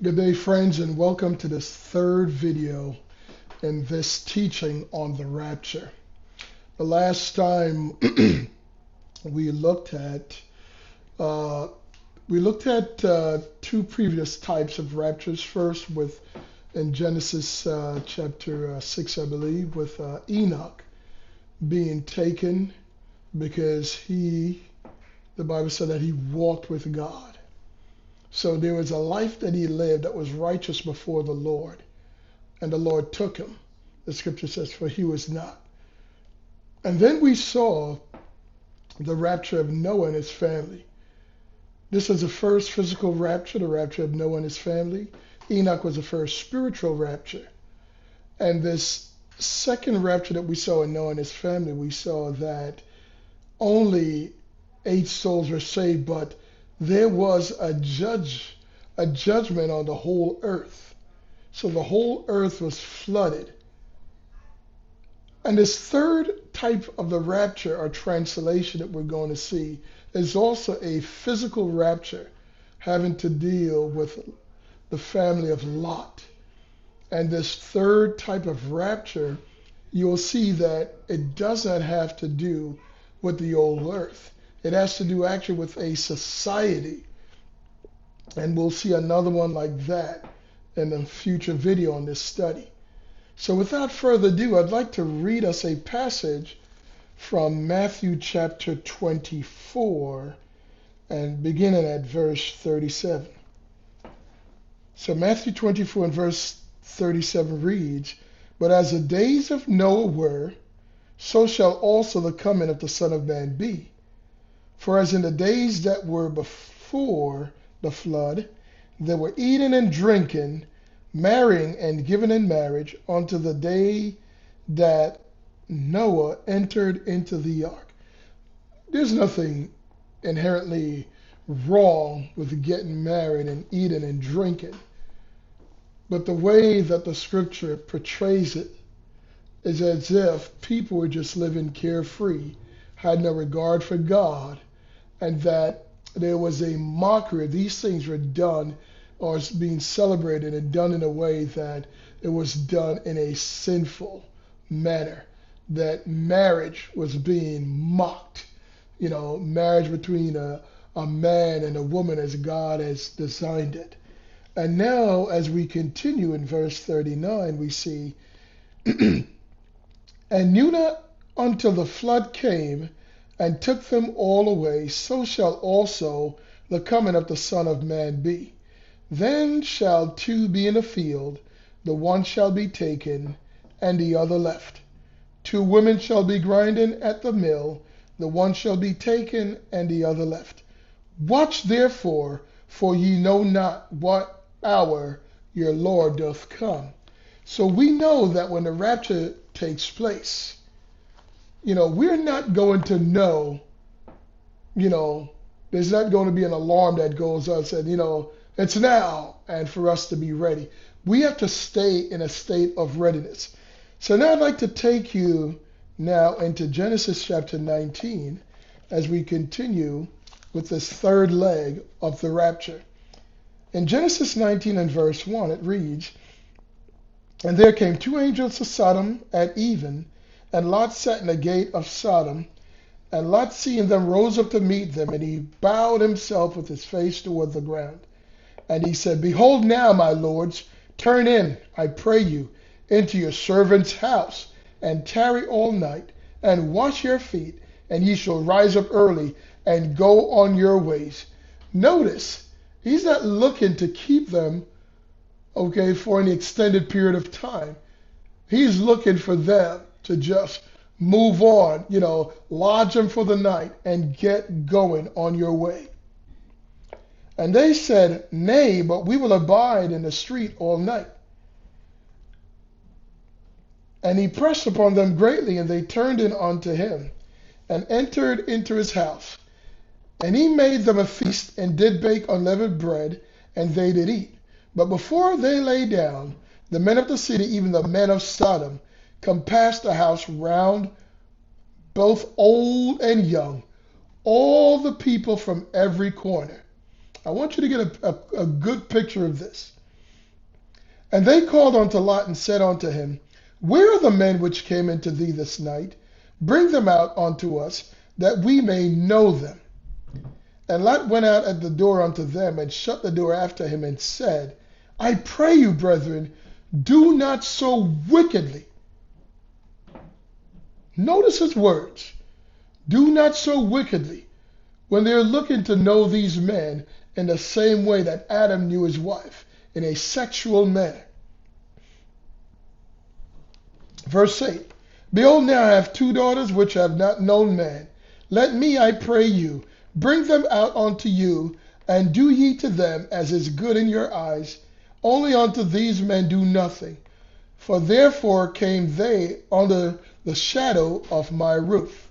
Good day, friends, and welcome to this third video in this teaching on the rapture. The last time we looked at two previous types of raptures. First, in Genesis chapter 6, I believe, with Enoch being taken because the Bible said that he walked with God. So there was a life that he lived that was righteous before the Lord, and the Lord took him. The scripture says, for he was not. And then we saw the rapture of Noah and his family. This was the first physical rapture, the rapture of Noah and his family. Enoch was the first spiritual rapture. And this second rapture that we saw in Noah and his family, we saw that only 8 souls were saved, but there was a judgment on the whole earth. So the whole earth was flooded. And this third type of the rapture or translation that we're going to see is also a physical rapture having to deal with the family of Lot. And this third type of rapture, you'll see that it does not have to do with the old earth. It has to do actually with a society. And we'll see another one like that in a future video on this study. So without further ado, I'd like to read us a passage from Matthew chapter 24 and beginning at verse 37. So Matthew 24 and verse 37 reads, "But as the days of Noah were, so shall also the coming of the Son of Man be. For as in the days that were before the flood, they were eating and drinking, marrying and giving in marriage unto the day that Noah entered into the ark." There's nothing inherently wrong with getting married and eating and drinking. But the way that the scripture portrays it is as if people were just living carefree, had no regard for God, and that there was a mockery. These things were done or being celebrated and done in a way that it was done in a sinful manner, that marriage was being mocked. You know, marriage between a man and a woman as God has designed it. And now as we continue in verse 39, we see, "And knew not until the flood came and took them all away, so shall also the coming of the Son of Man be. Then shall 2 be in the field, the one shall be taken, and the other left. 2 women shall be grinding at the mill, the one shall be taken, and the other left. Watch therefore, for ye know not what hour your Lord doth come." So we know that when the rapture takes place, we're not going to know, there's not going to be an alarm that goes up and said, it's now, and for us to be ready. We have to stay in a state of readiness. So now I'd like to take you now into Genesis chapter 19 as we continue with this third leg of the rapture. In Genesis 19 and verse 1, it reads, "And there came 2 angels to Sodom at even, and Lot sat in the gate of Sodom. And Lot, seeing them, rose up to meet them, and he bowed himself with his face toward the ground. And he said, Behold now, my lords, turn in, I pray you, into your servant's house, and tarry all night, and wash your feet, and ye shall rise up early, and go on your ways." Notice, he's not looking to keep them, for an extended period of time. He's looking for them to just move on, lodge them for the night and get going on your way. "And they said, Nay, but we will abide in the street all night. And he pressed upon them greatly, and they turned in unto him, and entered into his house. And he made them a feast, and did bake unleavened bread, and they did eat. But before they lay down, the men of the city, even the men of Sodom, compassed the house round, both old and young, all the people from every corner." I want you to get a good picture of this. And they called unto Lot and said unto him, Where are the men which came into thee this night? Bring them out unto us, that we may know them. And Lot went out at the door unto them, and shut the door after him, and said, I pray you, brethren, do not so wickedly. Notice his words. Do not so wickedly, when they're looking to know these men in the same way that Adam knew his wife, in a sexual manner. Verse 8, Behold, now I have 2 daughters which have not known man. Let me, I pray you, bring them out unto you, and do ye to them as is good in your eyes. Only unto these men do nothing. For therefore came they under the shadow of my roof.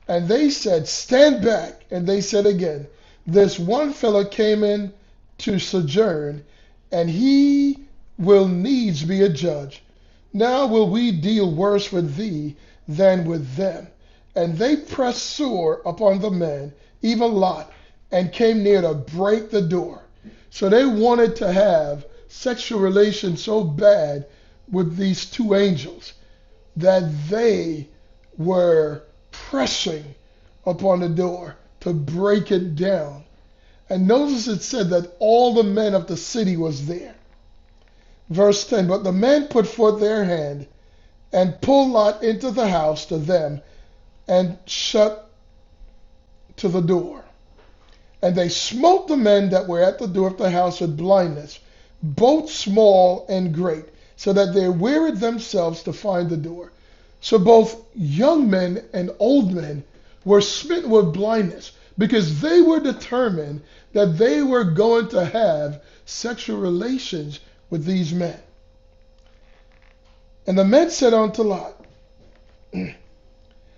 And they said, Stand back. And they said again, This one fellow came in to sojourn, and he will needs be a judge. Now will we deal worse with thee than with them. And they pressed sore upon the men, even Lot, and came near to break the door. So they wanted to have sexual relations so bad with these 2 angels that they were pressing upon the door to break it down. And notice it said that all the men of the city was there. Verse 10, But the men put forth their hand and pulled Lot into the house to them and shut to the door. And they smote the men that were at the door of the house with blindness, both small and great, so that they wearied themselves to find the door. So both young men and old men were smitten with blindness, because they were determined that they were going to have sexual relations with these men. And the men said unto Lot,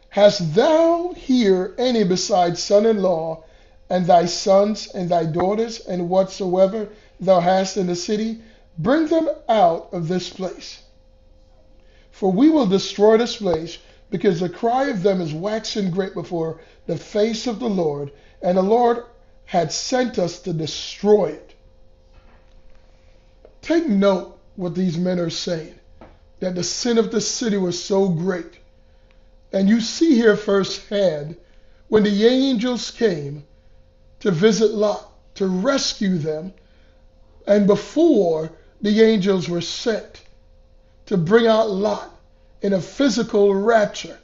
Hast thou here any besides son-in-law, and thy sons and thy daughters, and whatsoever thou hast in the city? Bring them out of this place. For we will destroy this place, because the cry of them is waxing great before the face of the Lord, and the Lord had sent us to destroy it. Take note what these men are saying, that the sin of the city was so great. And you see here firsthand when the angels came to visit Lot, to rescue them, and before the angels were sent to bring out Lot in a physical rapture,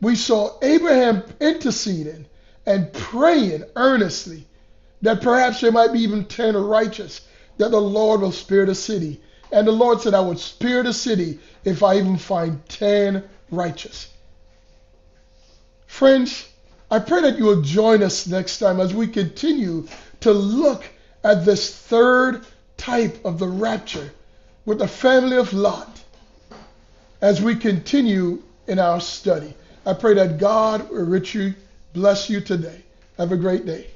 we saw Abraham interceding and praying earnestly that perhaps there might be even 10 righteous, that the Lord will spare the city. And the Lord said, I would spare the city if I even find 10 righteous. Friends, I pray that you will join us next time as we continue to look at this 3rd type of the rapture with the family of Lot as we continue in our study. I pray that God will richly bless you today. Have a great day.